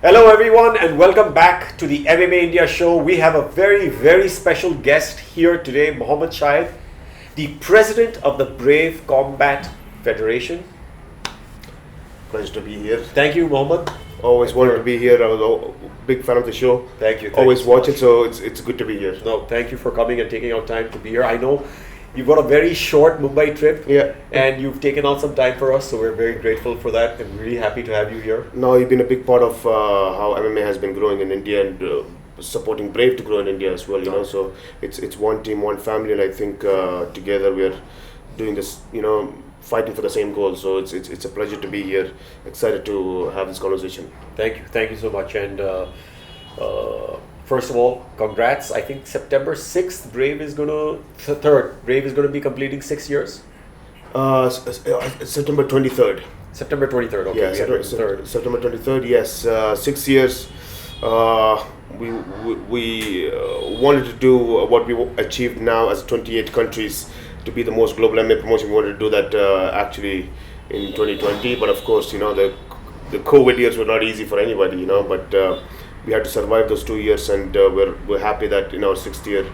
Hello, everyone, and welcome back to the MMA India show. We have a very, very special guest here today, Mohammed Shahid, the president of the Brave Combat Federation. Pleasure to be here. Thank you, Mohammed. Always wanted to be here. I was a big fan of the show. Thank you. Always Thanks watch so it, so it's good to be here. No, thank you for coming and taking out time to be here. I know you've got a very short Mumbai trip, Yeah. and you've taken out some time for us, so we're very grateful for that and really happy to have you here. No, you've been a big part of how MMA has been growing in India and supporting Brave to grow in India as well. You know, so it's one team, one family, and I think together we are doing this. You know, fighting for the same goal. So it's a pleasure to be here. Excited to have this conversation. Thank you so much. And first of all, congrats. I think September 6th, Brave is gonna be completing 6 years. September 23rd. September 23rd. Okay, Yeah, we had September, 23rd. September 23rd. Yes, 6 years. We wanted to do what we achieved now as 28 countries to be the most global MMA promotion. We wanted to do that actually in 2020, but of course, you know, the COVID years were not easy for anybody, you know, but we had to survive those 2 years, and we're happy that in our 6th year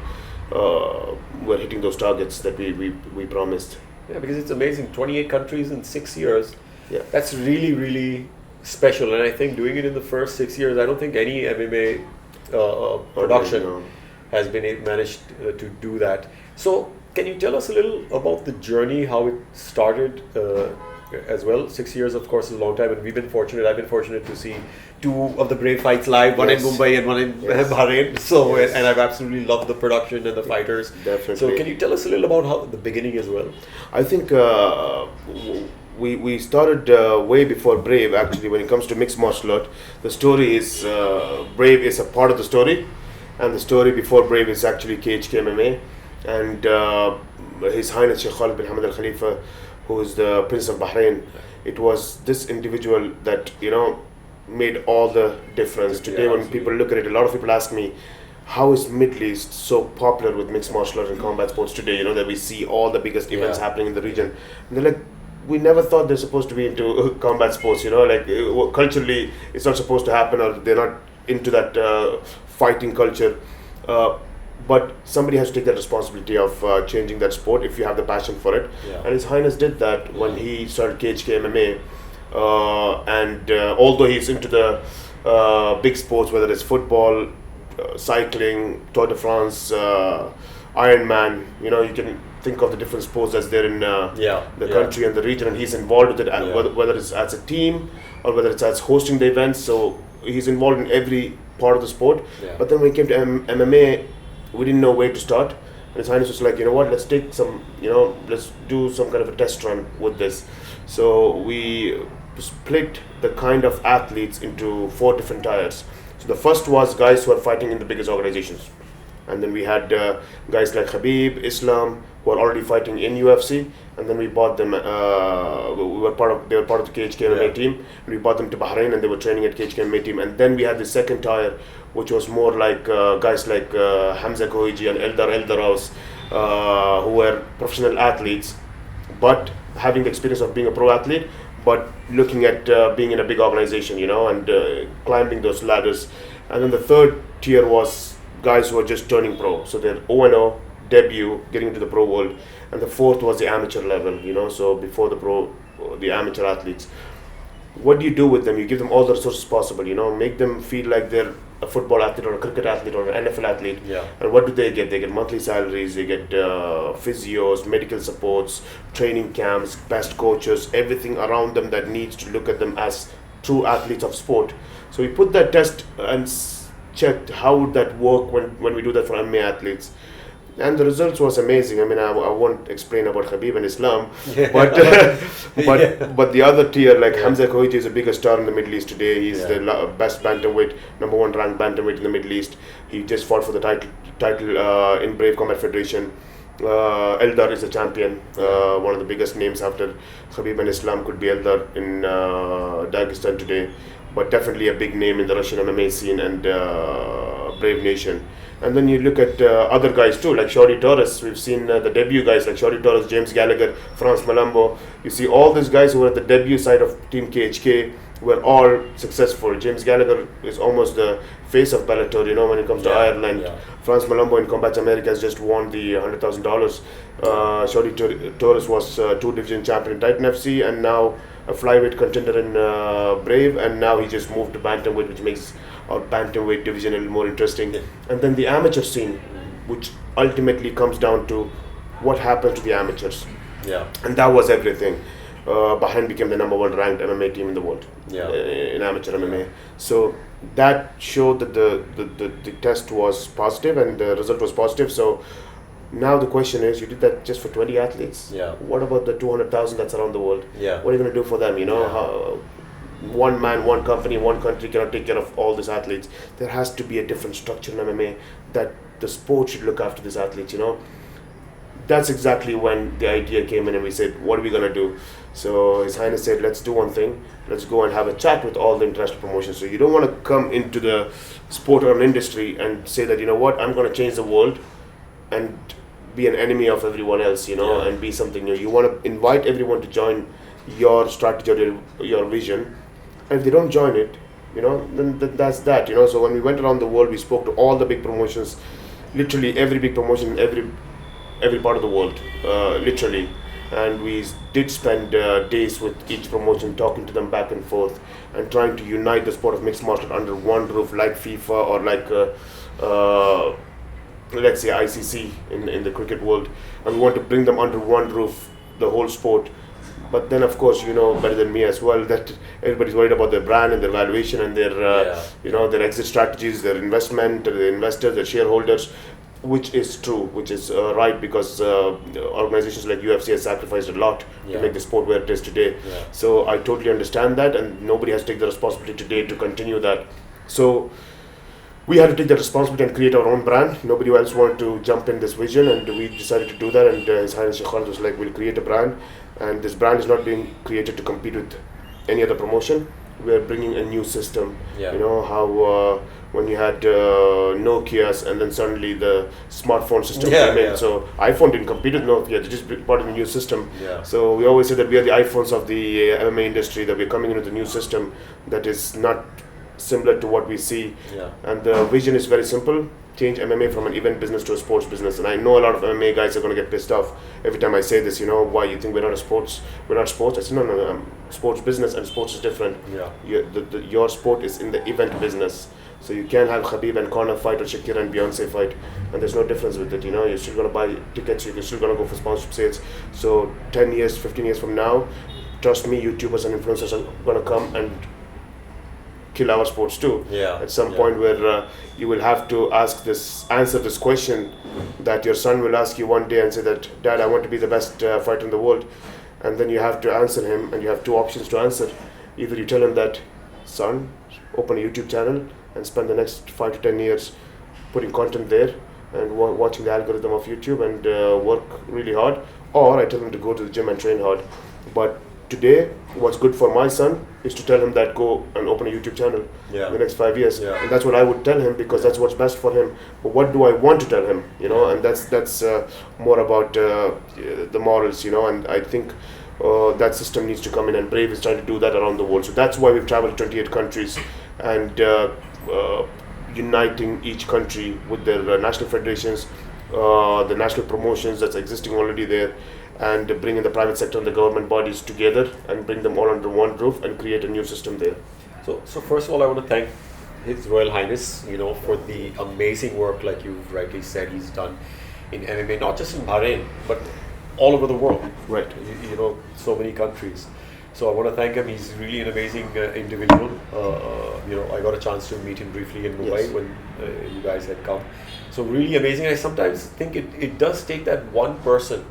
we're hitting those targets that we promised. Yeah, because it's amazing. 28 countries in 6 years. Yeah. That's really, really special. And I think doing it in the first 6 years, I don't think any MMA production No. has managed to do that. So, can you tell us a little about the journey, how it started as well? 6 years, of course, is a long time, and I've been fortunate to see two of the Brave fights live, one Yes. in Mumbai and one in Yes. Bahrain. So, Yes. and I've absolutely loved the production and the fighters. Definitely. So, can you tell us a little about how the beginning as well? I think we started way before Brave. Actually, when it comes to mixed martial art, the story is Brave is a part of the story, and the story before Brave is actually KHK MMA, and His Highness Sheikh Khalid bin Hamad Al Khalifa, who is the Prince of Bahrain. It was this individual that made all the difference. Today, when absolutely. people look at it, a lot of people ask me, how is Middle East so popular with mixed martial arts and combat sports today? You know, that we see all the biggest events Yeah. happening in the region. And they're like, we never thought they're supposed to be into combat sports, you know, like culturally it's not supposed to happen, or they're not into that fighting culture. But somebody has to take that responsibility of changing that sport if you have the passion for it. Yeah. And His Highness did that when he started KHK MMA. And although he's into the big sports, whether it's football, cycling, Tour de France, Ironman, you know, you can think of the different sports that's there in the country and the region, and he's involved with it, Yeah. whether it's as a team or whether it's as hosting the events. So he's involved in every part of the sport. Yeah. But then when it came to MMA, we didn't know where to start. And His Highness was like, you know what, let's take some, let's do some kind of a test run with this. So we split the kind of athletes into 4 different tiers. So the first was guys who are fighting in the biggest organizations. And then we had guys like Khabib, Islam, who are already fighting in UFC. And then we bought them, they were part of the KHK MMA team. And we bought them to Bahrain, and they were training at KHK MMA team. And then we had the second tier, which was more like guys like Hamza Kohiji and Eldar Eldaros, who were professional athletes, but having the experience of being a pro athlete, but looking at being in a big organization, and climbing those ladders. And then the third tier was guys who are just turning pro. So they're 0-0, debut, getting into the pro world. And the fourth was the amateur level, so before the pro, the amateur athletes. What do you do with them? You give them all the resources possible, make them feel like they're a football athlete or a cricket athlete or an NFL athlete. Yeah. And what do they get? They get monthly salaries, they get physios, medical supports, training camps, best coaches, everything around them that needs to look at them as true athletes of sport. So we put that test and checked how would that work when we do that for MMA athletes. And the results was amazing. I mean, I won't explain about Khabib and Islam, but the other tier, like Hamza Kohiji is the biggest star in the Middle East today. He's the best bantamweight, number 1 ranked bantamweight in the Middle East. He just fought for the title in Brave Combat Federation. Eldar is a champion, one of the biggest names after Khabib and Islam could be Eldar in Dagestan today, but definitely a big name in the Russian MMA scene and Brave Nation. And then you look at other guys too, like Shorty Torres. We've seen the debut guys like Shorty Torres, James Gallagher, France Malambo. You see all these guys who are at the debut side of Team KHK were all successful. James Gallagher is almost the face of Bellator, when it comes to Ireland. Yeah. France Malombo in Combat America has just won the $100,000. Shorty Torres was two-division champion in Titan FC, and now a flyweight contender in Brave, and now he just moved to bantamweight, which makes our bantamweight division a little more interesting. Yeah. And then the amateur scene, which ultimately comes down to what happens to the amateurs. Yeah. And that was everything. Bahrain became the number one ranked MMA team in the world in amateur MMA. So that showed that the test was positive and the result was positive. So now the question is, you did that just for 20 athletes. Yeah. What about the 200,000 that's around the world? Yeah. What are you going to do for them? How, one man, one company, one country cannot take care of all these athletes. There has to be a different structure in MMA that the sport should look after these athletes. That's exactly when the idea came in, and we said, what are we going to do? So His Highness said, let's do one thing. Let's go and have a chat with all the international promotions. So you don't want to come into the sport or an industry and say that, I'm going to change the world and be an enemy of everyone else, and be something new. You want to invite everyone to join your strategy or your vision. And if they don't join it, then that's that, So when we went around the world, we spoke to all the big promotions, literally every big promotion in every part of the world, literally. And we did spend days with each promotion, talking to them back and forth and trying to unite the sport of mixed martial art under one roof, like FIFA or like let's say ICC in the cricket world. And we want to bring them under one roof, the whole sport. But then, of course, better than me as well, that everybody's worried about their brand and their valuation and their their exit strategies, their investment, their investors, their shareholders. Which is true, which is right, because organizations like UFC have sacrificed a lot to make the sport where it is today. Yeah. So I totally understand that, and nobody has to take the responsibility today to continue that. So we had to take the responsibility and create our own brand. Nobody else wanted to jump in this vision, and we decided to do that. And His Highness Shahid was like, we'll create a brand, and this brand is not being created to compete with any other promotion. We're bringing a new system. Yeah. How when you had Nokia's and then suddenly the smartphone system came in. So iPhone didn't compete with Nokia, they just brought in a new system. Yeah. So we always say that we are the iPhones of the MMA industry, that we're coming in with a new system that is not similar to what we see. Yeah. And the vision is very simple: change MMA from an event business to a sports business. And I know a lot of MMA guys are going to get pissed off every time I say this, why you think we're not sports. I said, no, sports business and sports is different. Yeah. Your sport is in the event business. So you can't have Khabib and Conor fight or Shakira and Beyonce fight, and there's no difference with it. You're still going to buy tickets, you're still going to go for sponsorship sales. So 10 years, 15 years from now, trust me, YouTubers and influencers are going to come and kill our sports too. At some point where you will have to answer this question that your son will ask you one day and say that, Dad, I want to be the best fighter in the world. And then you have to answer him, and you have two options to answer. Either you tell him that, son, open a YouTube channel and spend the next 5 to 10 years putting content there and watching the algorithm of YouTube and work really hard, or I tell him to go to the gym and train hard. But today, what's good for my son is to tell him that go and open a YouTube channel in the next 5 years. And that's what I would tell him, because that's what's best for him. But what do I want to tell him? And that's more about the morals, and I think that system needs to come in, and Brave is trying to do that around the world. So that's why we've traveled to 28 countries and uniting each country with their national federations, the national promotions that's existing already there, and bringing the private sector and the government bodies together and bring them all under one roof and create a new system there. So first of all, I want to thank His Royal Highness, for the amazing work, like you've rightly said, he's done in MMA, not just in Bahrain, but all over the world. Right. So many countries. So I want to thank him. He's really an amazing individual. I got a chance to meet him briefly in Mumbai when you guys had come. So really amazing. I sometimes think it does take that one person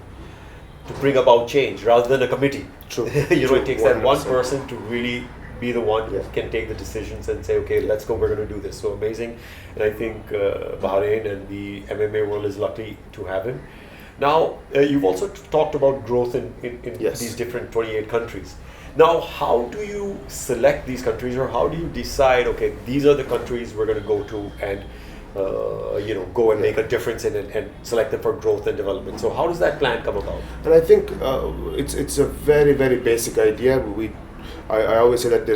to bring about change rather than a committee. True. It takes 100%. that one person to really be the one who can take the decisions and say, okay, let's go, we're going to do this. So amazing. And I think Bahrain and the MMA world is lucky to have him. Now, you've also talked about growth in these different 28 countries. Now, how do you select these countries, or how do you decide, okay, these are the countries we're going to go to and go and make a difference in it and select them for growth and development? So how does that plan come about? And I think it's a very, very basic idea. I always say that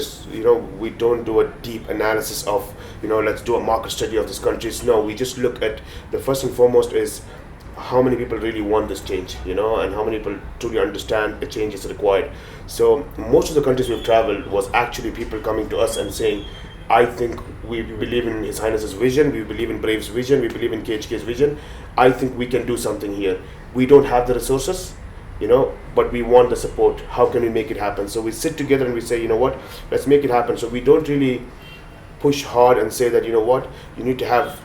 we don't do a deep analysis of, let's do a market study of these countries. No, we just look at the first and foremost is how many people really want this change, and how many people truly understand the change is required. So most of the countries we've traveled was actually people coming to us and saying, I think we believe in His Highness's vision, we believe in Brave's vision, we believe in KHK's vision. I think we can do something here. We don't have the resources, but we want the support. How can we make it happen? So we sit together and we say, let's make it happen. So we don't really push hard and say that, you need to have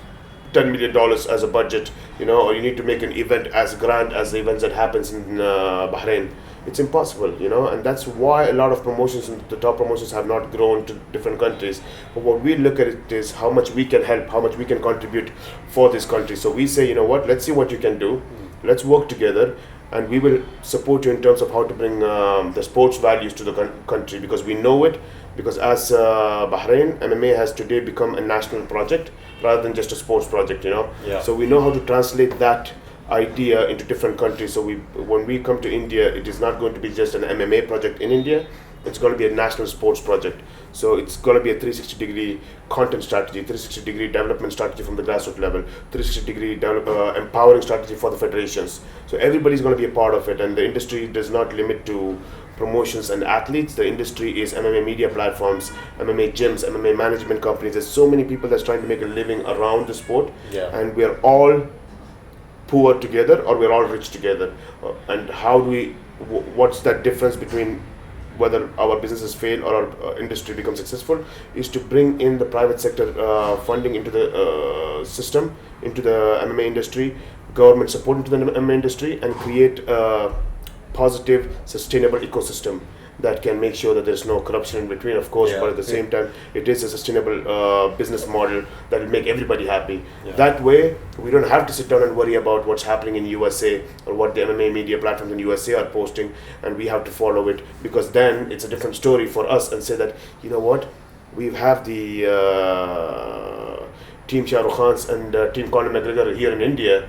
$10 million as a budget, or you need to make an event as grand as the events that happens in Bahrain. It's impossible, and that's why a lot of promotions and the top promotions have not grown to different countries. But what we look at it is how much we can help, how much we can contribute for this country. So we say, let's see what you can do. Let's work together, and we will support you in terms of how to bring the sports values to the country, because we know it. Because as Bahrain, MMA has today become a national project rather than just a sports project, Yeah. So we know how to translate that idea into different countries. So when we come to India, it is not going to be just an MMA project in India. It's going to be a national sports project. So it's going to be a 360-degree content strategy, 360-degree development strategy from the grassroots level, 360-degree empowering strategy for the federations. So everybody's going to be a part of it, and the industry does not limit to promotions and athletes. The industry is MMA media platforms, MMA gyms, MMA management companies. There's so many people that's trying to make a living around the sport, and we are all poor together or we're all rich together. And how do we? What's that difference between whether our businesses fail or our industry becomes successful? Is to bring in the private sector funding into the system, into the MMA industry, government support into the MMA industry, and create a positive, sustainable ecosystem that can make sure that there's no corruption in between, of course, but at the same time, it is a sustainable business model that will make everybody happy. That way, we don't have to sit down and worry about what's happening in USA or what the MMA media platforms in USA are posting, and we have to follow it, because then it's a different story for us, and say that, we have the Team Shah Rukh Khan's and Team Conor McGregor here in India,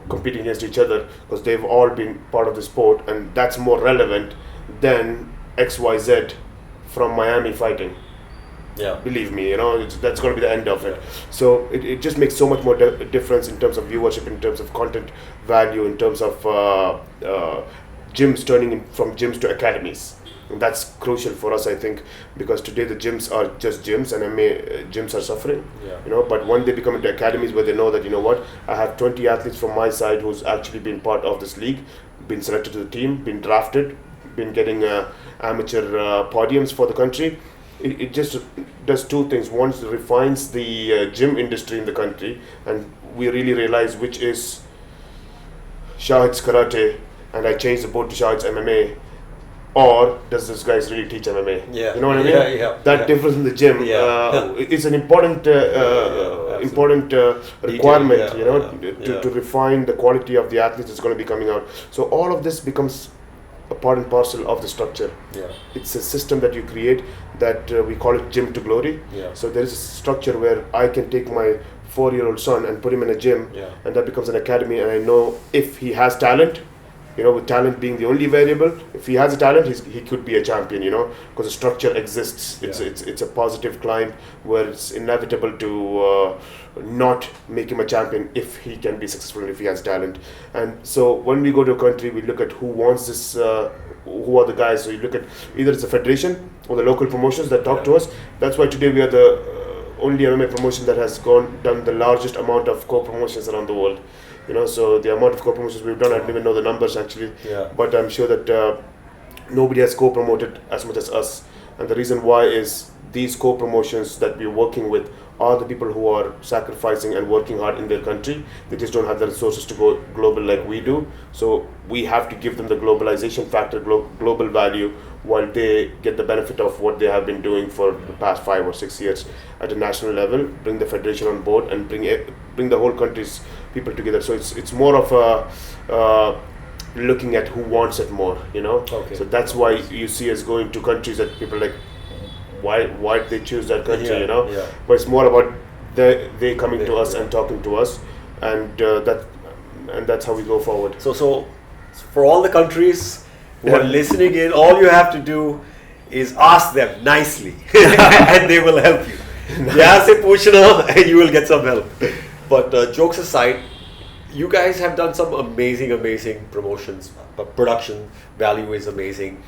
competing against each other, because they've all been part of the sport, and that's more relevant than XYZ from Miami fighting. Believe me, that's going to be the end of it. So it just makes so much more difference in terms of viewership, in terms of content value, in terms of gyms turning from gyms to academies. And that's crucial for us, I think, because today the gyms are just gyms, and gyms are suffering. But when they become into academies where they know that, I have 20 athletes from my side who's actually been part of this league, been selected to the team, been drafted, been getting amateur podiums for the country. It just does two things. One, it refines the gym industry in the country, and we really realize which is Shahid's karate, and I change the board to Shahid's MMA, or does this guy really teach MMA? You know what I mean? That difference in the gym is an important requirement, to refine the quality of the athletes that's going to be coming out. So all of this becomes a part and parcel of the structure. It's a system that you create that we call it gym to glory. So there is a structure where I can take my 4-year-old son and put him in a gym, and that becomes an academy, and I know if he has talent, with talent being the only variable, if he has a talent, he could be a champion, because the structure exists. It's a positive climb where it's inevitable to not make him a champion if he can be successful, if he has talent. And so when we go to a country, we look at who wants this, who are the guys. So you look at either it's the federation or the local promotions that talk to us. That's why today we are the only MMA promotion that has done the largest amount of co-promotions around the world. So the amount of co-promotions we've done, I don't even know the numbers actually, but I'm sure that nobody has co-promoted as much as us. And the reason why is these co-promotions that we're working with are the people who are sacrificing and working hard in their country. They just don't have the resources to go global like we do. So we have to give them the globalization factor, global value, while they get the benefit of what they have been doing for the past 5 or 6 years at a national level. Bring the federation on board and bring the whole country's people together. So it's more of a looking at who wants it more, So that's why you see us going to countries that people are like, why did they choose that country, But it's more about they coming to us and talking to us, and that's how we go forward. So for all the countries who are listening in, all you have to do is ask them nicely and they will help you. Yeah, say puchna and you will get some help. But jokes aside, you guys have done some amazing promotions. Production value is amazing.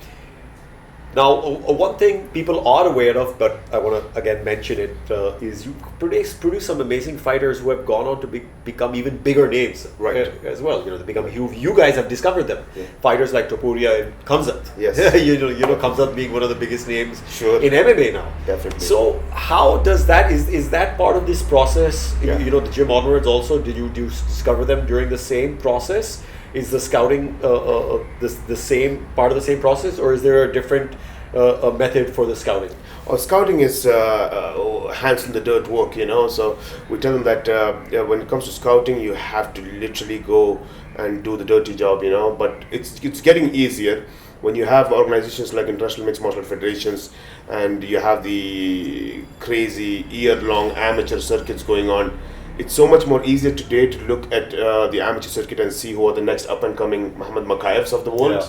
Now, one thing people are aware of, but I want to again mention it, is you produce some amazing fighters who have gone on to become even bigger names, Right. As well. You know, they become huge. You guys have discovered them. Yeah. Fighters like Topuria and Khamzat. Yes. you know Khamzat being one of the biggest names Sure. in MMA now. Definitely. So, how does that is that part of this process? Yeah. You know, the gym onwards also. Do you discover them during the same process? Is the scouting the same part of the same process, or is there a different a method for the scouting? Scouting is hands in the dirt work, you know. So we tell them that when it comes to scouting, you have to literally go and do the dirty job, you know. But it's getting easier when you have organizations like International Mixed Martial Art Federations, and you have the crazy year-long amateur circuits going on. It's so much more easier today to look at the amateur circuit and see who are the next up-and-coming Mohammed Makayevs of the world,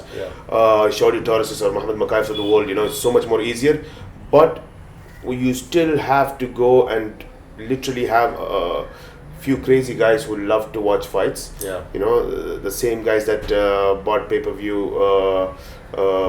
Shorty Torreses or Mohammed Makayevs of the world. You know, it's so much more easier. But you still have to go and literally have a few crazy guys who love to watch fights. Yeah. You know, the same guys that bought pay-per-view,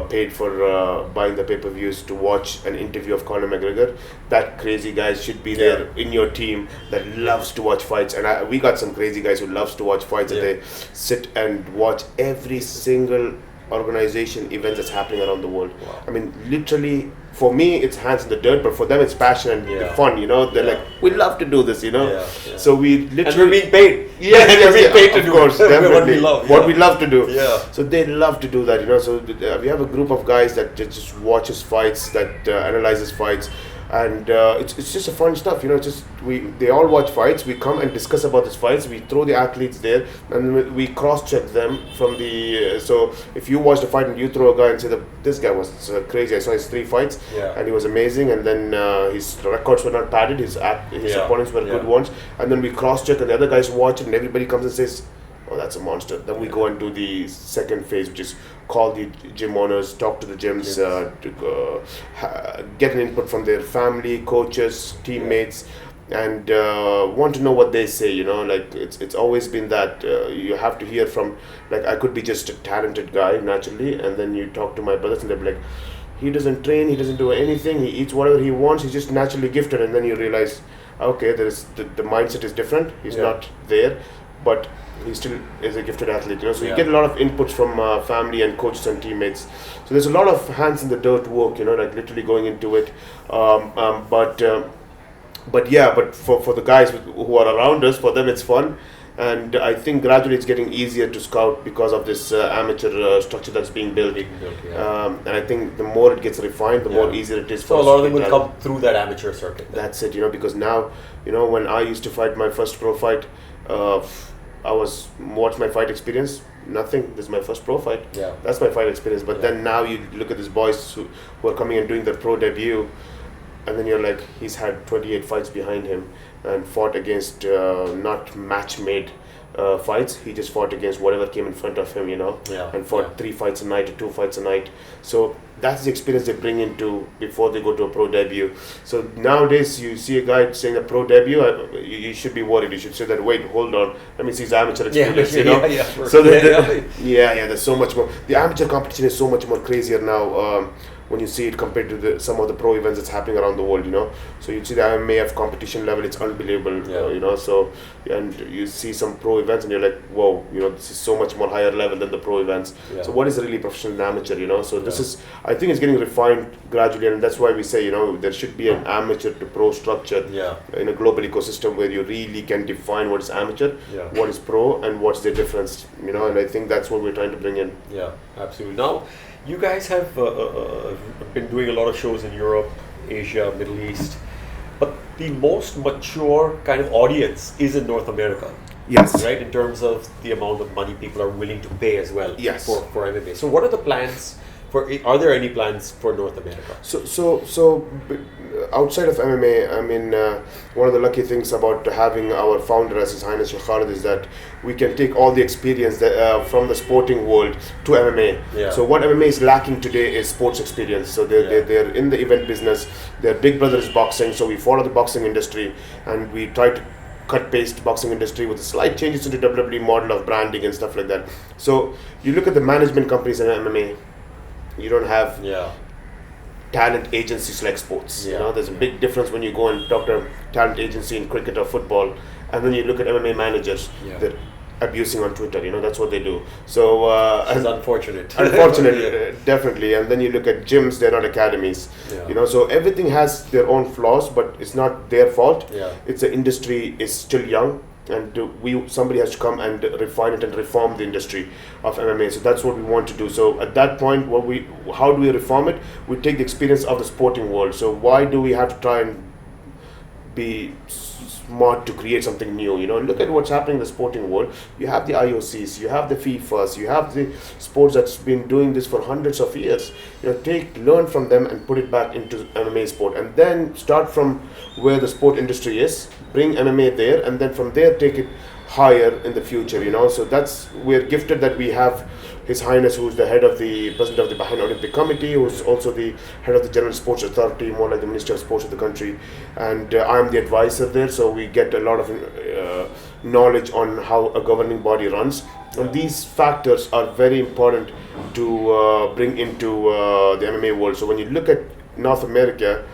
paid for buying the pay-per-views to watch an interview of Conor McGregor. That crazy guys should be there in your team that loves to watch fights. And we got some crazy guys who loves to watch fights, and they sit and watch every single organization event that's happening around the world. Wow. I mean, literally, for me, it's hands in the dirt, but for them, it's passion and fun. You know, they're like, we love to do this. You know, so we literally and we're being paid. Yes, we're being paid to of do course, it. definitely. what we love. What we love to do. Yeah. So they love to do that. You know, so we have a group of guys that just watches fights, that analyzes fights. And it's just a fun stuff, you know. It's just they all watch fights. We come and discuss about these fights. We throw the athletes there, and we cross-check them from the. So if you watch the fight and you throw a guy and say that this guy was crazy, I saw his 3 fights, and he was amazing, and then his records were not padded. His opponents were good ones, and then we cross-check, and the other guys watch it, and everybody comes and says, "Oh, that's a monster." Then we go and do the second phase, which is call the gym owners, talk to the gyms, get an input from their family, coaches, teammates, and want to know what they say. You know, like it's always been that you have to hear from. Like, I could be just a talented guy naturally, and then you talk to my brothers, and they're like, he doesn't train, he doesn't do anything, he eats whatever he wants, he's just naturally gifted. And then you realize, okay, there is the mindset is different. He's not there, but he still is a gifted athlete, you know. So you get a lot of inputs from family and coaches and teammates. So there's a lot of hands in the dirt work, you know, like literally going into it. But for the guys who are around us, for them it's fun. And I think gradually it's getting easier to scout because of this amateur structure that's being built. And I think the more it gets refined, the more easier it is for us. So a lot of them will come through that amateur circuit. That's it, you know, because now, you know, when I used to fight my first pro fight, what's my fight experience? Nothing. This is my first pro fight. Yeah. That's my fight experience. But then now you look at these boys who are coming and doing their pro debut, and then you're like, he's had 28 fights behind him and fought against not match-made fights. He just fought against whatever came in front of him, you know, and fought 3 fights a night or 2 fights a night. So that's the experience they bring into before they go to a pro debut. So nowadays, you see a guy saying a pro debut, you should be worried. You should say that, wait, hold on, let me see his amateur experience, you know. So there's so much more. The amateur competition is so much more crazier now. When you see it compared to some of the pro events that's happening around the world, you know. So you see the MAF competition level, it's unbelievable, you know. So, and you see some pro events and you're like, whoa, you know, this is so much more higher level than the pro events. So what is really professional and amateur, you know? So this is, I think it's getting refined gradually, and that's why we say, you know, there should be an amateur to pro structure in a global ecosystem where you really can define what is amateur, what is pro, and what's the difference, you know. And I think that's what we're trying to bring in. Yeah, absolutely. Now, you guys have been doing a lot of shows in Europe, Asia, Middle East, but the most mature kind of audience is in North America. Yes. Right, in terms of the amount of money people are willing to pay as well Yes. for MMA. So what are the plans Are there any plans for North America? Outside of MMA, I mean, one of the lucky things about having our founder as His Highness Sheikh Khalid is that we can take all the experience that, from the sporting world to MMA. Yeah. So what MMA is lacking today is sports experience. So they're in the event business. Their big brother is boxing. So we follow the boxing industry and we try to cut paste boxing industry with slight changes to the WWE model of branding and stuff like that. So you look at the management companies in MMA, you don't have talent agencies like sports. You know, there's a big difference when you go and talk to a talent agency in cricket or football, and then you look at MMA managers. They're abusing on Twitter. You know, that's what they do. So it's unfortunate. Unfortunate, definitely. And then you look at gyms; they're not academies. You know, so everything has their own flaws, but it's not their fault. It's the industry is still young. And somebody has to come and refine it and reform the industry of MMA. So that's what we want to do. So at that point, how do we reform it? We take the experience of the sporting world. So why do we have to try and be smart to create something new? You know, look at what's happening in the sporting world. You have the IOCs, you have the FIFAs, you have the sports that's been doing this for hundreds of years. You know, learn from them and put it back into MMA sport, and then start from where the sport industry is, bring MMA there, and then from there take it higher in the future. You know, so we're gifted that we have His Highness, who's the head of the president of the Bahrain Olympic Committee, who's also the head of the General Sports Authority, more like the Minister of Sports of the country, and I'm the advisor there. So we get a lot of knowledge on how a governing body runs, and these factors are very important to bring into the MMA world. So when you look at North America,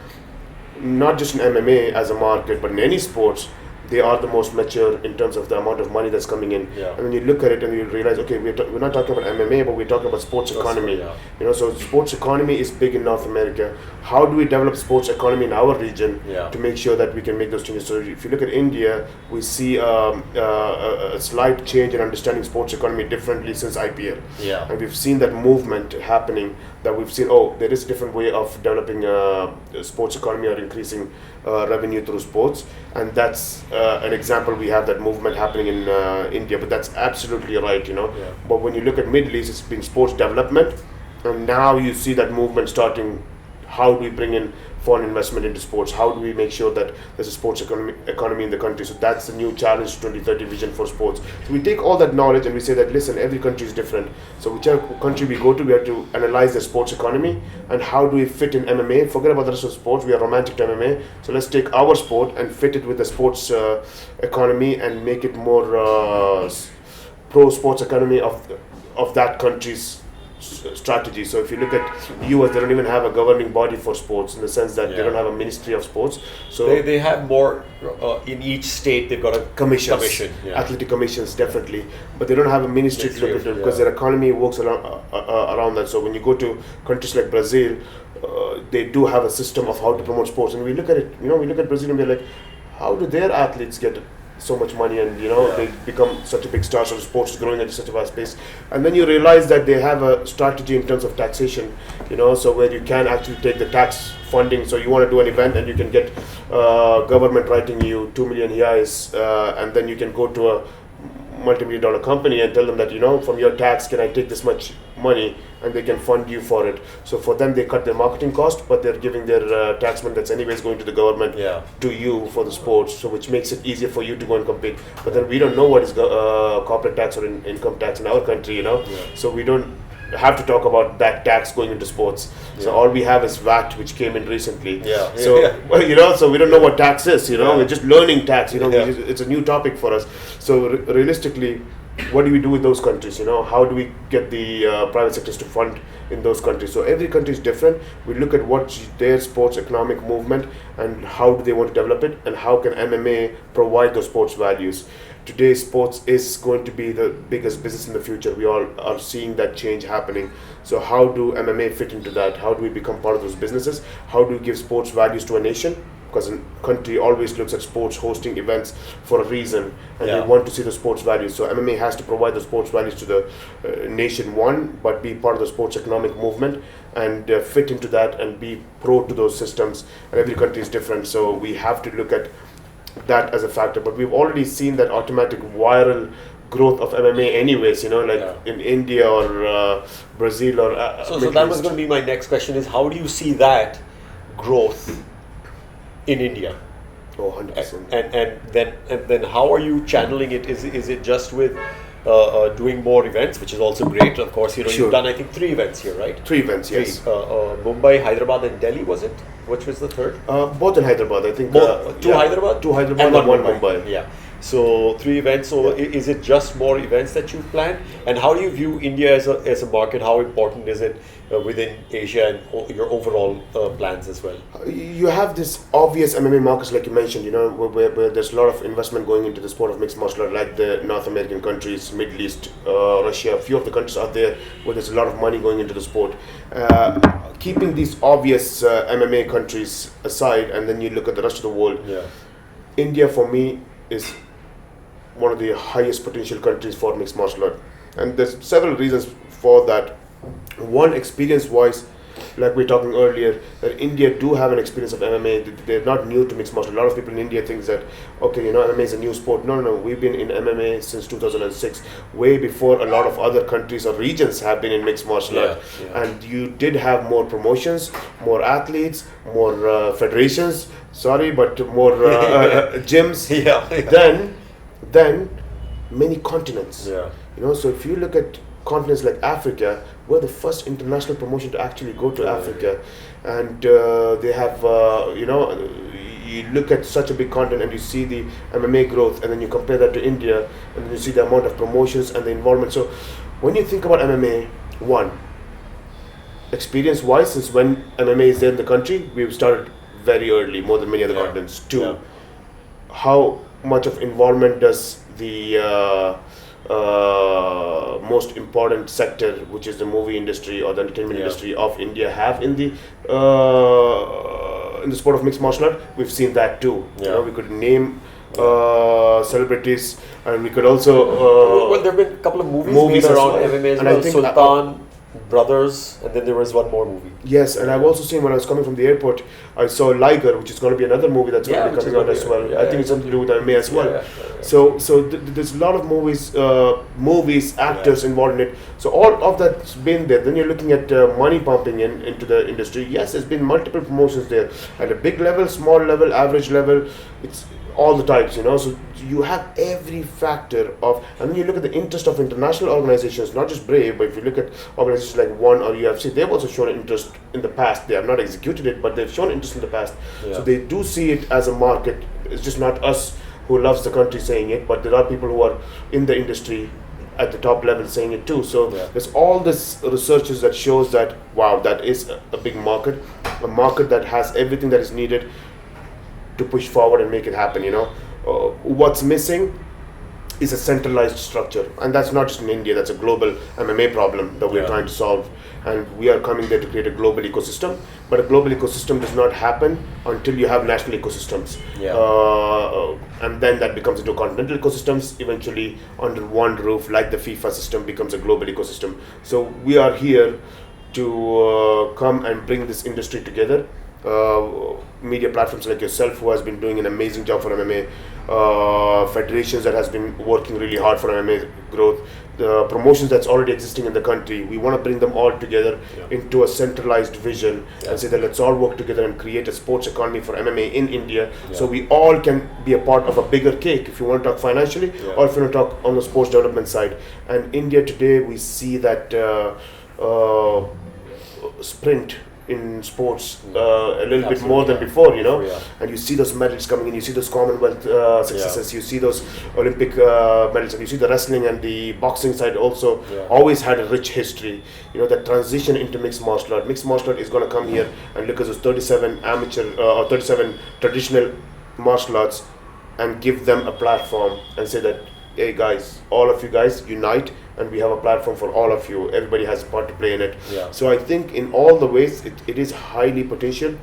not just in MMA as a market, but in any sports, they are the most mature in terms of the amount of money that's coming in. And when you look at it and you realize, okay, we're not talking about MMA, but we're talking about sports economy. You know, so sports economy is big in North America. How do we develop sports economy in our region to make sure that we can make those changes? So if you look at India, we see a slight change in understanding sports economy differently since IPL. And we've seen that movement happening, that we've seen, there is a different way of developing sports economy or increasing revenue through sports. And that's an example. We have that movement happening in India, but that's absolutely right, you know. But when you look at Middle East, it's been sports development, and now you see that movement starting. How do we bring in foreign investment into sports? How do we make sure that there's a sports economy in the country? So that's the new challenge 2030 vision for sports. So we take all that knowledge and we say that, listen, every country is different. So whichever country we go to, we have to analyze the sports economy and how do we fit in MMA. Forget about the rest of sports. We are romantic to MMA. So let's take our sport and fit it with the sports economy and make it more pro sports economy of that country's strategy. So if you look at US, they don't even have a governing body for sports, in the sense that they don't have a ministry of sports. So they have more in each state. They've got a commission, athletic commissions, definitely, but they don't have a ministry to look at it because their economy works around that. So when you go to countries like Brazil, they do have a system of how to promote sports, and we look at it. You know, we look at Brazil and we're like, how do their athletes get so much money, and they become such a big star, so the sports is growing at such a fast pace. And then you realize that they have a strategy in terms of taxation, so where you can actually take the tax funding. So you want to do an event and you can get government writing you 2 million reais, and then you can go to a multi-million-dollar company and tell them that, from your tax, can I take this much money, and they can fund you for it. So for them, they cut their marketing cost, but they're giving their tax money that's anyways going to the government to you for the sports, so which makes it easier for you to go and compete. But then we don't know what is corporate tax or income tax in our country, so we don't have to talk about that tax going into sports. So all we have is VAT, which came in recently. So we don't know what tax is. We're just learning tax. It's a new topic for us. So realistically, what do we do with those countries? How do we get the private sectors to fund in those countries? So every country is different. We look at what's their sports economic movement and how do they want to develop it, and how can MMA provide those sports values. Today, sports is going to be the biggest business in the future. We all are seeing that change happening. So how do MMA fit into that? How do we become part of those businesses? How do we give sports values to a nation? Because a country always looks at sports hosting events for a reason, and they want to see the sports values. So MMA has to provide the sports values to the nation, but be part of the sports economic movement and fit into that and be pro to those systems. And every country is different, so we have to look at that as a factor. But we've already seen that automatic viral growth of MMA anyways, in India or Brazil or So Middle that was East. going to be my next question: is how do you see that growth in India? Oh, 100%. And then how are you channeling it? Is it just with doing more events, which is also great, of course. Sure. You've done, I think, 3 events here, right? 3 events, yes. Mumbai, Hyderabad, and Delhi, was it? Which was the third? Both in Hyderabad, I think. Two Hyderabad? 2 Hyderabad and 1 Mumbai. Yeah. So 3 events. So is it just more events that you've planned? And how do you view India as a market? How important is it within Asia and your overall plans as well? You have this obvious MMA markets, like you mentioned, where there's a lot of investment going into the sport of mixed martial art, like the North American countries, Middle East, Russia. A few of the countries out there where there's a lot of money going into the sport. Keeping these obvious MMA countries aside, and then you look at the rest of the world. Yeah. India, for me, is one of the highest potential countries for mixed martial art, and there's several reasons for that. One, experience-wise, like we were talking earlier, that India do have an experience of MMA. They're not new to mixed martial art. A lot of people in India think that, okay, MMA is a new sport. No. We've been in MMA since 2006, way before a lot of other countries or regions have been in mixed martial art. Yeah. And you did have more promotions, more athletes, more federations. Sorry, but more gyms. Then many continents. Yeah. So if you look at continents like Africa, we're the first international promotion to actually go to Africa, and they have, you look at such a big continent and you see the MMA growth, and then you compare that to India, and then you see the amount of promotions and the involvement. So when you think about MMA, one, experience-wise, since when MMA is there in the country, we've started very early, more than many other continents. Two, how much of involvement does the most important sector, which is the movie industry or the entertainment industry of India, have in the sport of mixed martial art? We've seen that too. We could name celebrities, and we could also well, there have been a couple of movies made around MMA as well. Sultan Brothers, and then there was one more movie. Yes, and I've also seen, when I was coming from the airport, I saw Liger, which is going to be another movie that's going to be coming out as well. I think it's something to do with MMA as well. So there's a lot of movies, actors involved in it. So all of that's been there. Then you're looking at money pumping into the industry. Yes, there's been multiple promotions there at a big level, small level, average level. It's all the types, So you have every factor of, and then you look at the interest of international organizations, not just Brave, but if you look at organizations like ONE or UFC, they've also shown interest in the past. They have not executed it, but they've shown interest in the past. So they do see it as a market. It's just not us who loves the country saying it, but there are people who are in the industry at the top level saying it too. So there's all this researches that shows that, wow, that is a big market, a market that has everything that is needed to push forward and make it happen. What's missing is a centralized structure, and that's not just in India. That's a global MMA problem that we're trying to solve, and we are coming there to create a global ecosystem. But a global ecosystem does not happen until you have national ecosystems, and then that becomes into continental ecosystems. Eventually, under one roof, like the FIFA system, becomes a global ecosystem. So we are here to come and bring this industry together. Media platforms like yourself, who has been doing an amazing job for MMA, federations that has been working really hard for MMA growth, the promotions that's already existing in the country. We want to bring them all together into a centralized vision and say that let's all work together and create a sports economy for MMA in India, so we all can be a part of a bigger cake, if you want to talk financially or if you want to talk on the sports development side. And India today, we see that sprint in sports a little bit more than before, and you see those medals coming in, you see those Commonwealth successes, you see those Olympic medals, and you see the wrestling and the boxing side also always had a rich history. That transition into mixed martial art. Mixed martial art is going to come here and look at those 37 amateur or 37 traditional martial arts and give them a platform and say that, hey guys, all of you guys unite, and we have a platform for all of you. Everybody has a part to play in it. So I think in all the ways, it is highly potential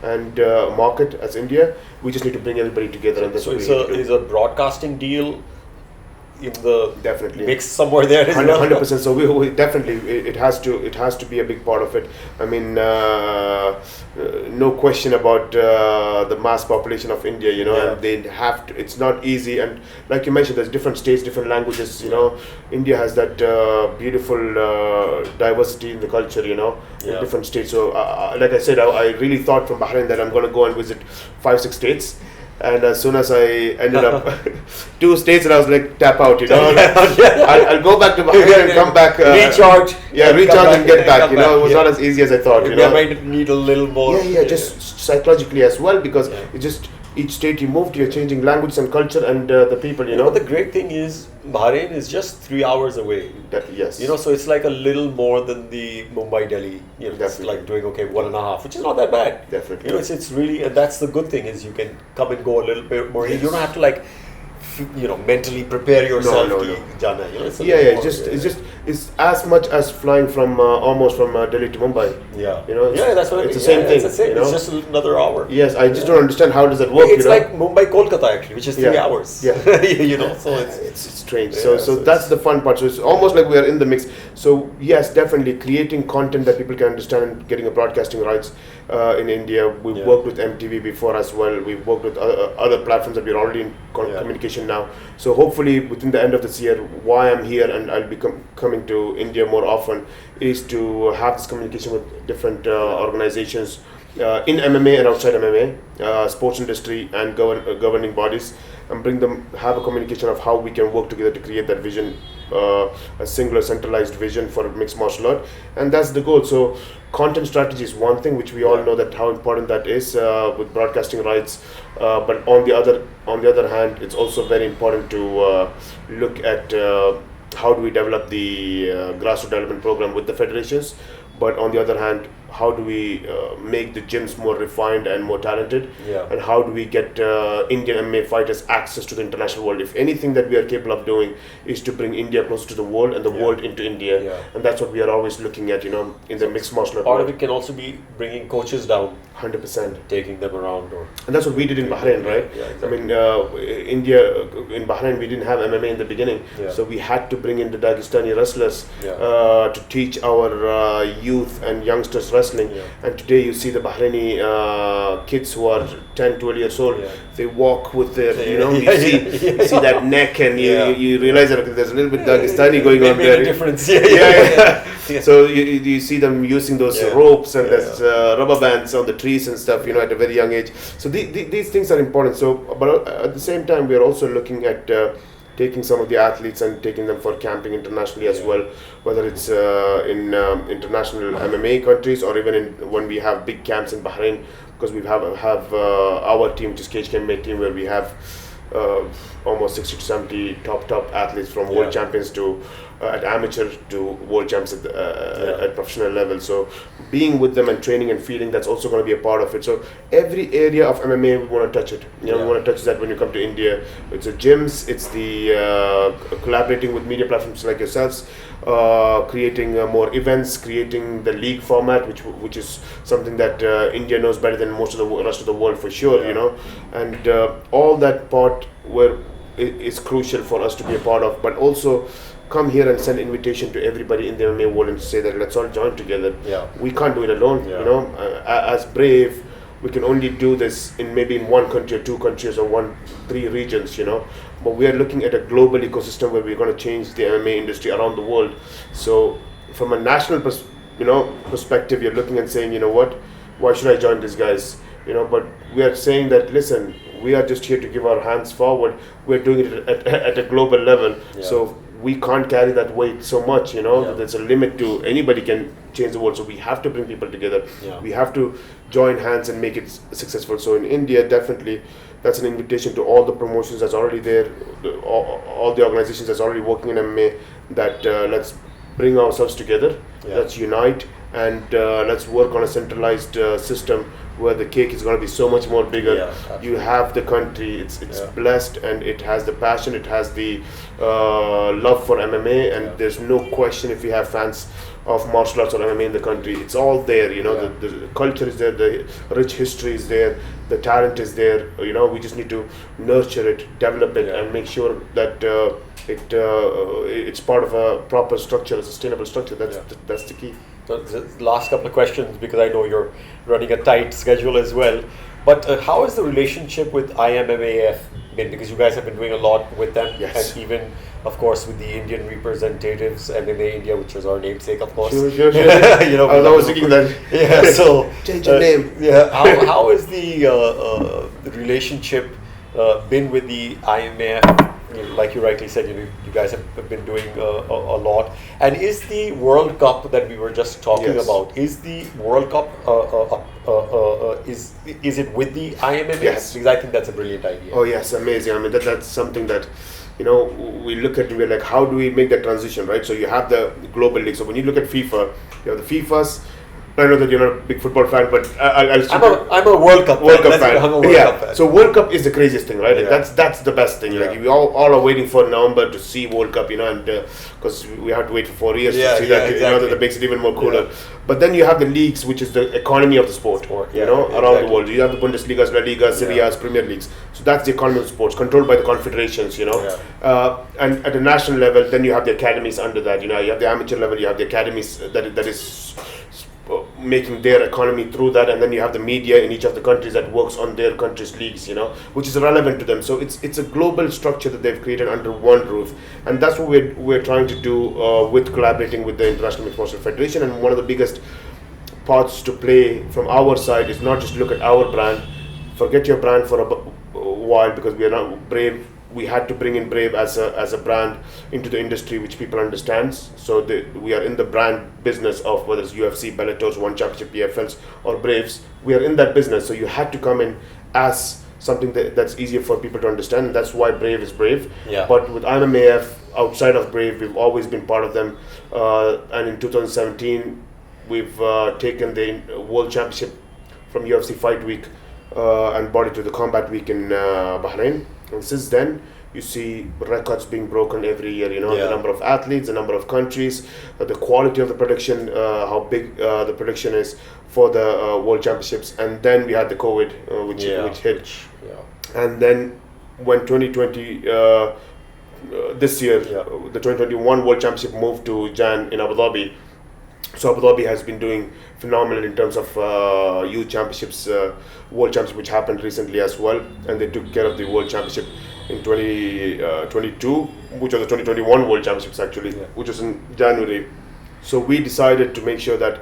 and market as India. We just need to bring everybody together. And so is a broadcasting deal in the Definitely. mix somewhere there as well. 100%. So we definitely it has to be a big part of it. I mean, no question about the mass population of India. And they have to. It's not easy, and like you mentioned, there's different states, different languages. India has that beautiful diversity in the culture. In different states. So, like I said, I really thought from Bahrain that I'm going to go and visit 5-6 states. And as soon as I ended up 2 states, and I was like, tap out, I'll go back to Bahrain and come back. Recharge. Recharge and get back. It was not as easy as I thought. I might need a little more. Just psychologically as well, because it just each state you move to, you're changing language and culture and the people. But the great thing is, Bahrain is just 3 hours away. Yes. So it's like a little more than the Mumbai Delhi. It's like doing 1.5, which is not that bad. Definitely. It's really, and that's the good thing is you can come and go a little bit more. Yes. You don't have to mentally prepare yourself. It's as much as flying from almost from Delhi to Mumbai. That's what I mean. It's the same thing. It's just another hour. Yes, I just don't understand how does that work. It's like Mumbai Kolkata actually, which is 3 hours. So it's strange. So that's the fun part. So it's almost like we are in the mix. So yes, definitely creating content that people can understand and getting a broadcasting rights in India. We've worked with MTV before as well. We've worked with other platforms that we're already in communication now. So hopefully within the end of this year, why I'm here and I'll be coming to India more often is to have this communication with different organizations in MMA and outside MMA, sports industry and governing bodies, and have a communication of how we can work together to create that vision, a singular centralized vision for mixed martial art, and that's the goal. So content strategy is one thing which we all know that how important that is with broadcasting rights, but on the other hand, it's also very important to look at how do we develop the grassroots development program with the federations, but on the other hand, how do we make the gyms more refined and more talented, and how do we get Indian MMA fighters access to the international world? If anything that we are capable of doing is to bring India closer to the world and the world into India, and that's what we are always looking at, in the mixed martial art. Part of it can also be bringing coaches down, 100%, taking them around, and that's what we did in Bahrain, right? Exactly. I mean, India in Bahrain, we didn't have MMA in the beginning, so we had to bring in the Dagestani wrestlers to teach our youth and youngsters wrestling. And today you see the Bahraini kids who are 10-12 years old, they walk with their, you see that neck, and you realize that there's a little bit Dagestani going on there. Difference. So you see them using those ropes and there's rubber bands on the trees and stuff, at a very young age. So these things are important. So, but at the same time, we are also looking at taking some of the athletes and taking them for camping internationally as well, whether it's in international MMA countries or even when we have big camps in Bahrain, because we have our team, which is Cage MMA team, where we have almost 60 to 70 top athletes from world champions to at amateur to world champs at professional level. So being with them and training and feeling, that's also going to be a part of it. So every area of MMA we want to touch it. We want to touch that when you come to India. It's the gyms, it's the collaborating with media platforms like yourselves, creating more events, creating the league format, which is something that India knows better than most of the rest of the world for sure. And all that part is crucial for us to be a part of, but also come here and send invitation to everybody in the MMA world and say that let's all join together. We can't do it alone. As Brave, we can only do this in maybe in one country or 2 countries or 3 regions. But we are looking at a global ecosystem where we're going to change the MMA industry around the world. So from a national perspective, you're looking and saying, what, why should I join these guys? But we are saying that, listen, we are just here to give our hands forward. We're doing it at a global level. So we can't carry that weight so much, there's a limit to anybody can change the world. So we have to bring people together. We have to join hands and make it successful. So in India, definitely, that's an invitation to all the promotions that's already there, all the organizations that's already working in MMA, that let's bring ourselves together, let's unite, and let's work on a centralized system where the cake is going to be so much more bigger. You have the country, it's blessed, and it has the passion, it has the love for MMA, and there's no question if you have fans of martial arts or MMA in the country. It's all there, the culture is there, the rich history is there, the talent is there. We just need to nurture it, develop it, and make sure that it's part of a proper structure, a sustainable structure. That's the key. So the last couple of questions, because I know you're running a tight schedule as well. But how is the relationship with IMMAF been? Because you guys have been doing a lot with them, yes. and even, of course, with the Indian representatives, MMA India, which is our namesake, of course. Sure. I was thinking that. Yeah, so change your name. Yeah, how is the relationship been with the IMAF? Like you rightly said, you guys have been doing a lot. And is the World Cup that we were just talking about, is the World Cup, is it with the IMMAF? Yes. Because I think that's a brilliant idea. Oh yes, amazing. I mean, that's something that, we look at and we're like, how do we make that transition, right? So you have the global league. So when you look at FIFA, you have the FIFAs. I know that you're not a big football fan, but I'm a World Cup fan. I'm a World Cup fan. So World Cup is the craziest thing, right? Yeah. That's the best thing. Like we all are waiting for November to see World Cup, and because we have to wait for 4 years to see that. Exactly. That makes it even more cooler. Yeah. But then you have the leagues, which is the economy of the sport. Around the world. You have the Bundesliga, La Liga, Serie A, Premier Leagues. So that's the economy of sports, controlled by the confederations. And at the national level, then you have the academies under that. You have the amateur level, you have the academies that is making their economy through that, and then you have the media in each of the countries that works on their country's leagues, which is relevant to them. So it's a global structure that they've created under one roof, and that's what we're trying to do with collaborating with the International Mixed Martial Federation. And one of the biggest parts to play from our side is not just look at our brand, forget your brand for a while, because we are not Brave. We had to bring in Brave as a brand into the industry, which people understands. So we are in the brand business of whether it's UFC, Bellator's, One Championship, PFLs, or Braves. We are in that business. So you had to come in as something that's easier for people to understand. And that's why Brave is Brave. Yeah. But with IMMAF, outside of Brave, we've always been part of them. And in 2017, we've taken the World Championship from UFC Fight Week and brought it to the Combat Week in Bahrain. And since then, you see records being broken every year, the number of athletes, the number of countries, the quality of the production, how big the production is for the World Championships. And then we had the COVID, which hit. And then when 2020, this year, the 2021 World Championship moved to Jan in Abu Dhabi. So Abu Dhabi has been doing phenomenal in terms of youth championships, World Championship, which happened recently as well, and they took care of the World Championship in 2022, which was the 2021 World Championships actually, which was in January. So we decided to make sure that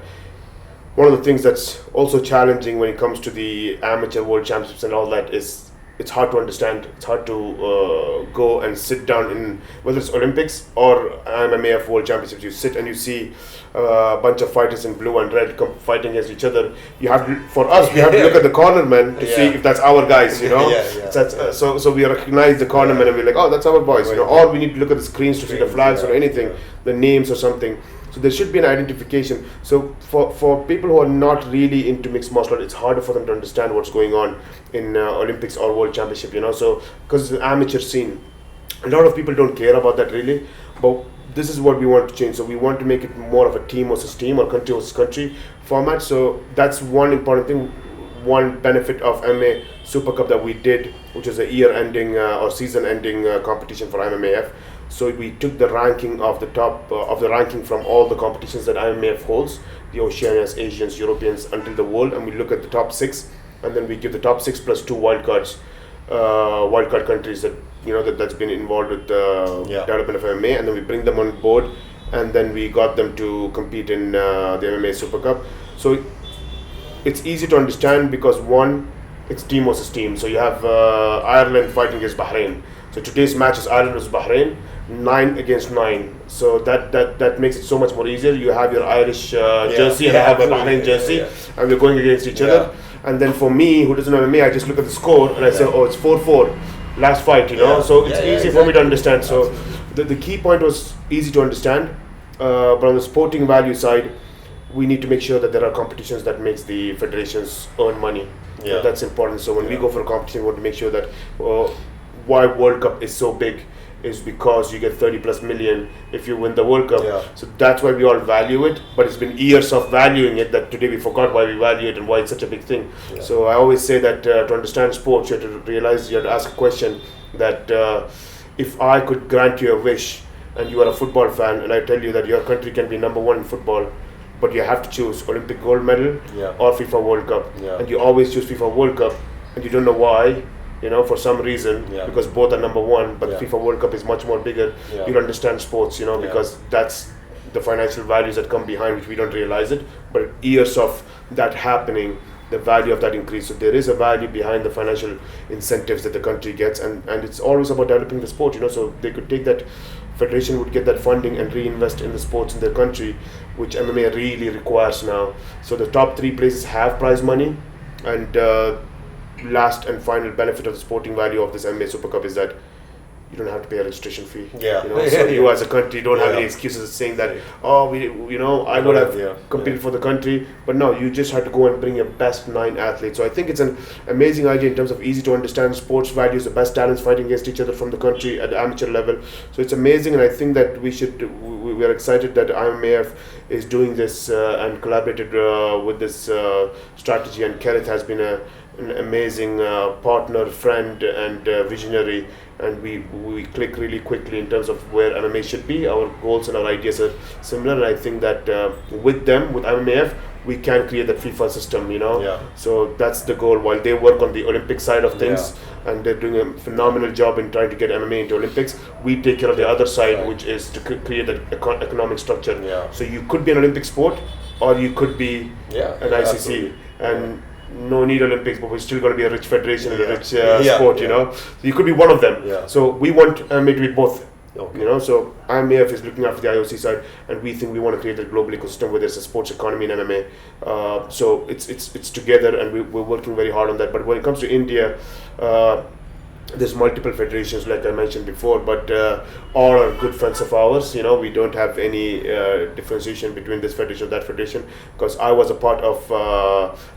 one of the things that's also challenging when it comes to the amateur World Championships and all that is it's hard to understand. It's hard to go and sit down in, whether it's Olympics or IMMAF World Championships. You sit and you see a bunch of fighters in blue and red fighting against each other. You have to, for us, we have to look at the cornermen to see if that's our guys. So we recognize the cornermen and we're like, oh, that's our boys. Or we need to look at the screens to see the flags or anything, the names or something. So there should be an identification. So for people who are not really into mixed martial art, it's harder for them to understand what's going on in Olympics or World Championship, So because it's an amateur scene, a lot of people don't care about that really. But this is what we want to change. So we want to make it more of a team versus team or country versus country format. So that's one important thing. One benefit of MMA Super Cup that we did, which was a year-ending or season-ending competition for IMMAF. So we took the ranking of the top of the ranking from all the competitions that IMMAF holds, the Oceanians, Asians, Europeans, until the world, and we look at the top 6, and then we give the top 6 plus 2 wildcard countries that that's been involved with the development of MMA, and then we bring them on board, and then we got them to compete in the MMA Super Cup. So it's easy to understand because one, it's team versus team. So you have Ireland fighting against Bahrain. So today's match is Ireland versus Bahrain, 9 against 9. So that makes it so much more easier. You have your Irish jersey and I have a Bahrain jersey, and we're going against each other. And then for me, who doesn't know me, I just look at the score and I say, oh, it's 4-4, last fight, So it's easy for me to understand. So the key point was easy to understand, but on the sporting value side, we need to make sure that there are competitions that makes the federations earn money. That's important. So when we go for a competition, we want to make sure that why World Cup is so big is because you get 30 plus million if you win the World Cup. Yeah. So that's why we all value it, but it's been years of valuing it that today we forgot why we value it and why it's such a big thing. Yeah. So I always say that to understand sports, you have to realize, you have to ask a question that if I could grant you a wish and you are a football fan and I tell you that your country can be number one in football, but you have to choose Olympic gold medal Yeah. or FIFA World Cup, Yeah. and you always choose FIFA World Cup, and you don't know why, for some reason, Yeah. because both are number one, but Yeah. FIFA World Cup is much more bigger. Yeah. You'll understand sports, Yeah. because that's the financial values that come behind, which we don't realize it, but years of that happening, the value of that increase. So there is a value behind the financial incentives that the country gets, and it's always about developing the sport, so they could take that, federation would get that funding and reinvest in the sports in their country, which MMA really requires now. So the top 3 places have prize money, and last and final benefit of the sporting value of this MMA Super Cup is that you don't have to pay a registration fee. Yeah. So you as a country don't have Yeah. any excuses saying that, Yeah. oh, I would have Yeah. competed for the country, but no, you just had to go and bring your best 9 athletes. So I think it's an amazing idea in terms of easy to understand sports values, the best talents fighting against each other from the country at the amateur level. So it's amazing, and I think that we are excited that IMAF is doing this and collaborated with this strategy, and Kerith has been an amazing partner, friend, and visionary, and we click really quickly in terms of where MMA should be. Our goals and our ideas are similar, and I think that with IMAF, we can create that FIFA system, Yeah. So that's the goal. While they work on the Olympic side of things, and they're doing a phenomenal job in trying to get MMA into Olympics, we take care of the other side, Right. which is to create that economic structure. Yeah. So you could be an Olympic sport, or you could be Yeah. an ICC, Absolutely. and no need Olympics, but we're still going to be a rich federation and a Yeah. rich Yeah, sport, yeah. So you could be one of them. Yeah. So we want MMA to be both. Okay. So IMAF is looking after the IOC side, and we think we want to create a global ecosystem where there's a sports economy in MMA. So it's together, and we're working very hard on that. But when it comes to India, there's multiple federations, like I mentioned before, but all are good friends of ours. We don't have any differentiation between this federation or that federation, because I was a part of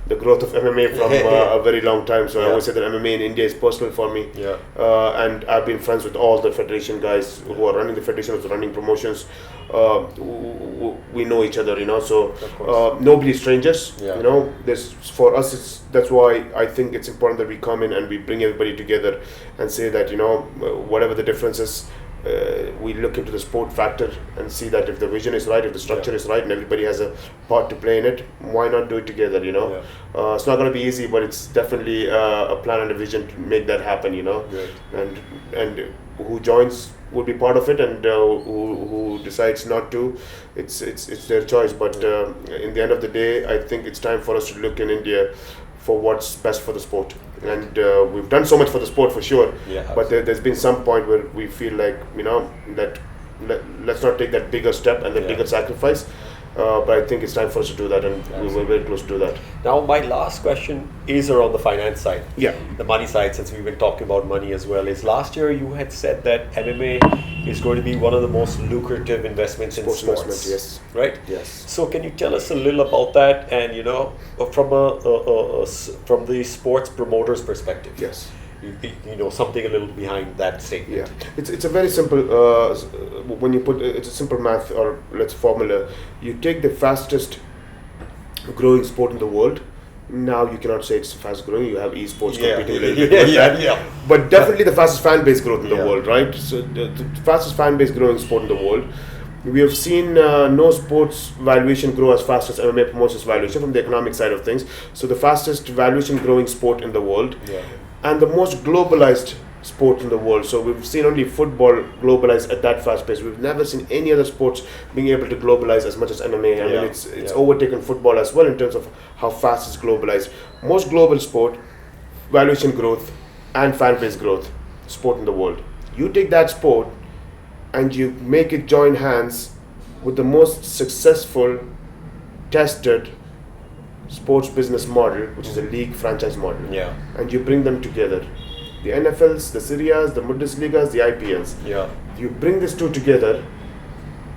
the growth of MMA from a very long time. So I always say that MMA in India is personal for me. Yeah. And I've been friends with all the federation guys who are running the federation, who's running promotions. We know each other, So Of course. nobody's strangers. Yeah. For us, that's why I think it's important that we come in and we bring everybody together and say that, whatever the differences, we look into the sport factor and see that if the vision is right, if the structure is right, and everybody has a part to play in it, why not do it together? Yeah. It's not going to be easy, but it's definitely a plan and a vision to make that happen. Great. And who joins will be part of it, and who decides not to, it's their choice. But in the end of the day, I think it's time for us to look in India for what's best for the sport. And we've done so much for the sport, for sure. Yeah, but there's been some point where we feel like, that let's not take that bigger step and the bigger sacrifice. But I think it's time for us to do that, and we're very close to do that. Now, my last question is around the finance side. Yeah. The money side, since we've been talking about money as well. Is last year you had said that MMA is going to be one of the most lucrative investments in sports. Investment, yes. Right? Yes. So can you tell us a little about that, and from the sports promoter's perspective? Yes. Something a little behind that statement. Yeah, it's a very simple. When you put it's a simple math, or let's formula. You take the fastest growing sport in the world. Now you cannot say it's fast growing. You have esports competing a little bit with that. But definitely the fastest fan base growth in the world, right? So the fastest fan base growing sport in the world. We have seen no sports valuation grow as fast as MMA promotions valuation from the economic side of things. So the fastest valuation growing sport in the world. Yeah. And the most globalized sport in the world. So we've seen only football globalize at that fast pace. We've never seen any other sports being able to globalize as much as MMA. I mean, it's overtaken football as well in terms of how fast it's globalized. Most global sport, valuation growth, and fan base growth sport in the world. You take that sport and you make it join hands with the most successful, tested sports business model, which is a league franchise model. Yeah. And you bring them together. The NFLs, the Serie A's, the Bundesligas, the IPLs. Yeah. You bring these two together,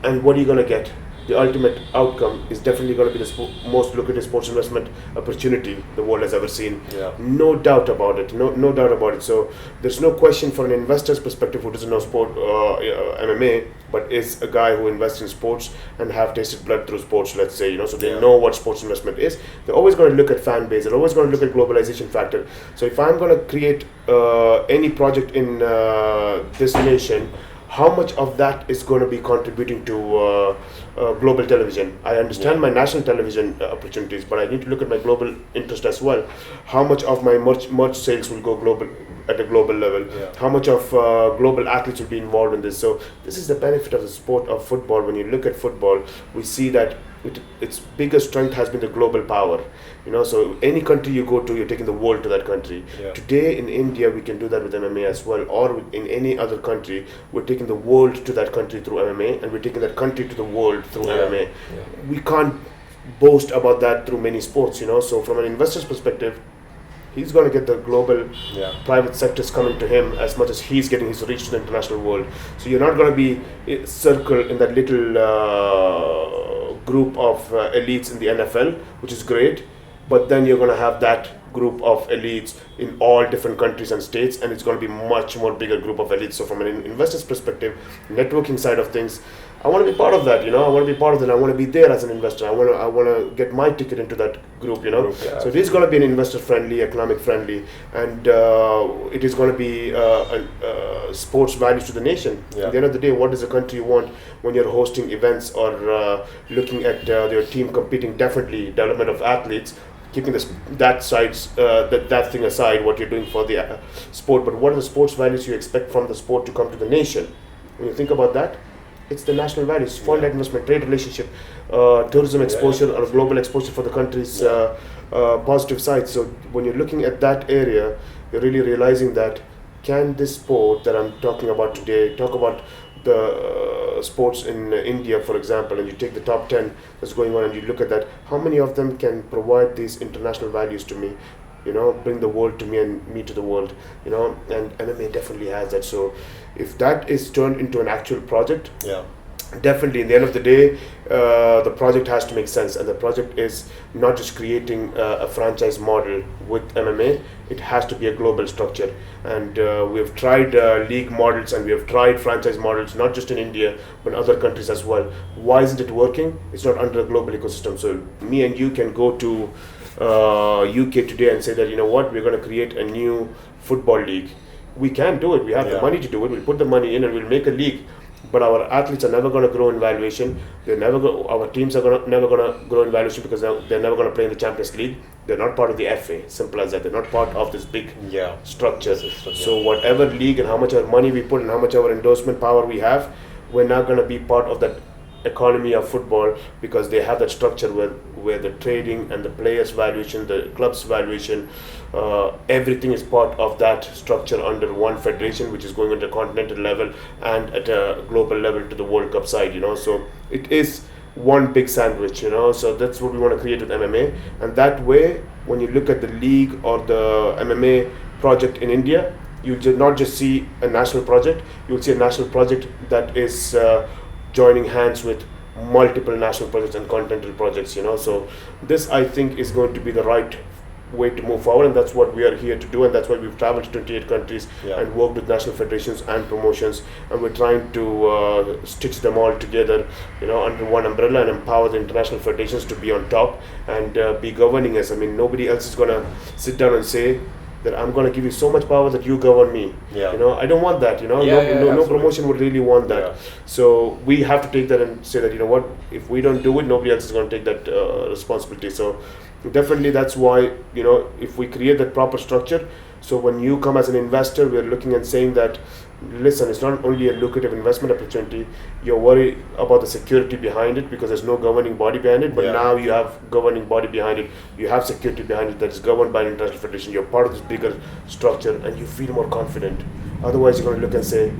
and what are you going to get? the ultimate outcome is definitely going to be the most lucrative sports investment opportunity the world has ever seen. Yeah. No doubt about it. No doubt about it. So there's no question from an investor's perspective who doesn't know sport, MMA, but is a guy who invests in sports and have tasted blood through sports, let's say, so they know what sports investment is. They're always going to look at fan base. They're always going to look at globalization factor. So if I'm going to create any project in this nation, how much of that is going to be contributing to global television? I understand my national television opportunities, but I need to look at my global interest as well. How much of my merch sales will go global at a global level? How much of global athletes will be involved in this? So this is the benefit of the sport of football. When you look at football, we see that its biggest strength has been the global power. So any country you go to, you're taking the world to that country. Today in India, we can do that with MMA as well, or in any other country, we're taking the world to that country through MMA, and we're taking that country to the world through MMA. We can't boast about that through many sports, So from an investor's perspective, he's going to get the global private sectors coming to him as much as he's getting his reach to the international world. So you're not going to be circled in that little group of elites in the NFL, which is great, but then you're going to have that group of elites in all different countries and states, and it's going to be much more bigger group of elites. So from an investor's perspective, networking side of things, I want to be part of that. I want to be part of that. I want to be there as an investor. I want to get my ticket into that group. So it is going to be an investor friendly, economic friendly, and it is going to be sports values to the nation. At the end of the day, what does a country want when you're hosting events or looking at your team competing? Definitely development of athletes, keeping that thing aside, what you're doing for the sport, but what are the sports values you expect from the sport to come to the nation? When you think about that, it's the national values: foreign investment, trade relationship, tourism exposure, or global exposure for the country's positive side. So when you're looking at that area, you're really realizing that can this sport that I'm talking about today, talk about the sports in India, for example, and you take the top 10 that's going on and you look at that, how many of them can provide these international values to me? Bring the world to me and me to the world, and MMA definitely has that. So if that is turned into an actual project, definitely in the end of the day, the project has to make sense, and the project is not just creating a franchise model with MMA. It has to be a global structure, and we have tried league models and we have tried franchise models, not just in India but in other countries as well. Why isn't it working? It's not under a global ecosystem. So me and you can go to UK today and say that, we're going to create a new football league. We can do it. We have the money to do it. We'll put the money in and we'll make a league. But our athletes are never going to grow in valuation. Our teams are never going to grow in valuation because they're never going to play in the Champions League. They're not part of the FA. Simple as that. They're not part of this big structure. So whatever league and how much our money we put and how much our endorsement power we have, we're not going to be part of that economy of football, because they have that structure where the trading and the players' valuation, the club's valuation, everything is part of that structure under one federation, which is going at a continental level and at a global level to the World Cup side. So it is one big sandwich. So that's what we want to create with MMA, and that way, when you look at the league or the MMA project in India, you will not just see a national project. You will see a national project that is joining hands with multiple national projects and continental projects. So this, I think, is going to be the right way to move forward, and that's what we are here to do, and that's why we've traveled to 28 countries and worked with national federations and promotions, and we're trying to stitch them all together, under one umbrella, and empower the international federations to be on top and be governing us. I mean, nobody else is going to sit down and say that I'm going to give you so much power that you govern me. I don't want that. No promotion would really want that. So we have to take that and say that, if we don't do it, nobody else is going to take that responsibility. So definitely that's why, if we create that proper structure, so when you come as an investor, we're looking and saying that, listen, it's not only a lucrative investment opportunity, you're worried about the security behind it because there's no governing body behind it, but now you have governing body behind it, you have security behind it that is governed by an international federation, you're part of this bigger structure, and you feel more confident. Otherwise, you're going to look and say,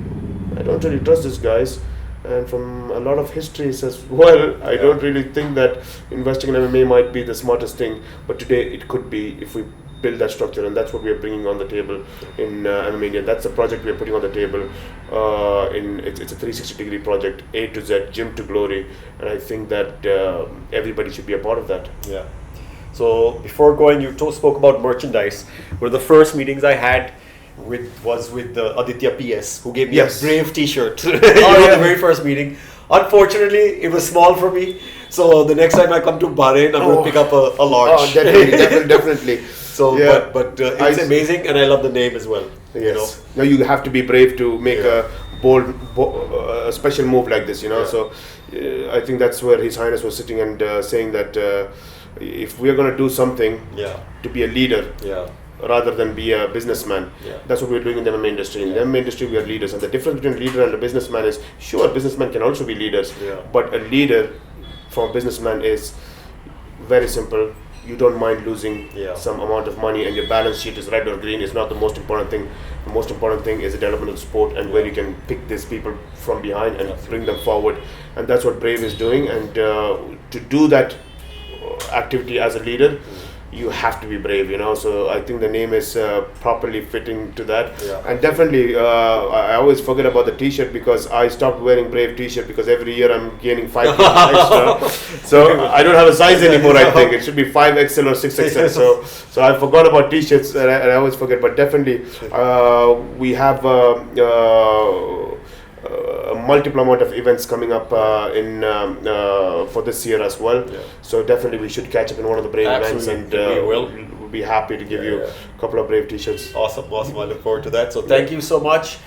I don't really trust these guys. And from a lot of histories as well, I don't really think that investing in MMA might be the smartest thing, but today it could be if we build that structure, and that's what we are bringing on the table in MMA India. That's the project we are putting on the table. It's a 360-degree project, A to Z, gym to glory, and I think that everybody should be a part of that. Yeah. So before going, you spoke about merchandise. One of the first meetings I had was with Aditya PS, who gave me a Brave T-shirt. The very first meeting. Unfortunately, it was small for me. So the next time I come to Bahrain, I'm going to pick up a large. Oh, definitely. So, but it's amazing, and I love the name as well. Yes. You know? Now you have to be brave to make a bold, a special move like this. You know, so I think that's where His Highness was sitting and saying that if we are going to do something, to be a leader. Rather than be a businessman. That's what we're doing in the MMA industry. In the MMA industry, we are leaders. And the difference between a leader and a businessman is, sure, businessmen can also be leaders. But a leader from a businessman is very simple. You don't mind losing some amount of money, and your balance sheet is red or green. It's not the most important thing. The most important thing is the development of sport, and where you can pick these people from behind and bring them forward. And that's what Brave is doing. And to do that activity as a leader, you have to be brave, you know. So I think the name is properly fitting to that. And definitely, I always forget about the T-shirt, because I stopped wearing Brave T-shirt because every year I'm gaining 5 kilos extra. So I don't have a size anymore. I think it should be 5XL or 6XL. So I forgot about T-shirts, and I always forget. But definitely, we have a multiple amount of events coming up for this year as well. So definitely we should catch up in one of the Brave events, and we'll be happy to give you a couple of Brave T-shirts. Awesome. I look forward to that. So thank you so much.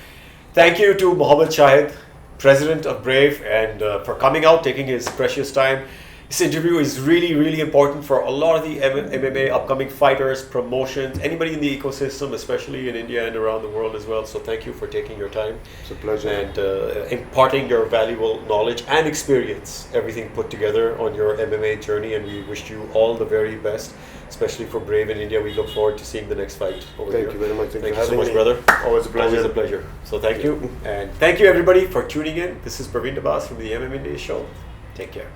Thank you to Mohammed Shahid, President of Brave, and for coming out, taking his precious time. This interview is really, really important for a lot of the MMA upcoming fighters, promotions, anybody in the ecosystem, especially in India and around the world as well. So thank you for taking your time. It's a pleasure. And imparting your valuable knowledge and experience, everything put together on your MMA journey. And we wish you all the very best, especially for Brave in India. We look forward to seeing the next fight over here. Thank you very much. Thank you so much, brother. Always a pleasure. Always a pleasure. So thank you. And thank you, everybody, for tuning in. This is Praveen Dabas from the MMA India Show. Take care.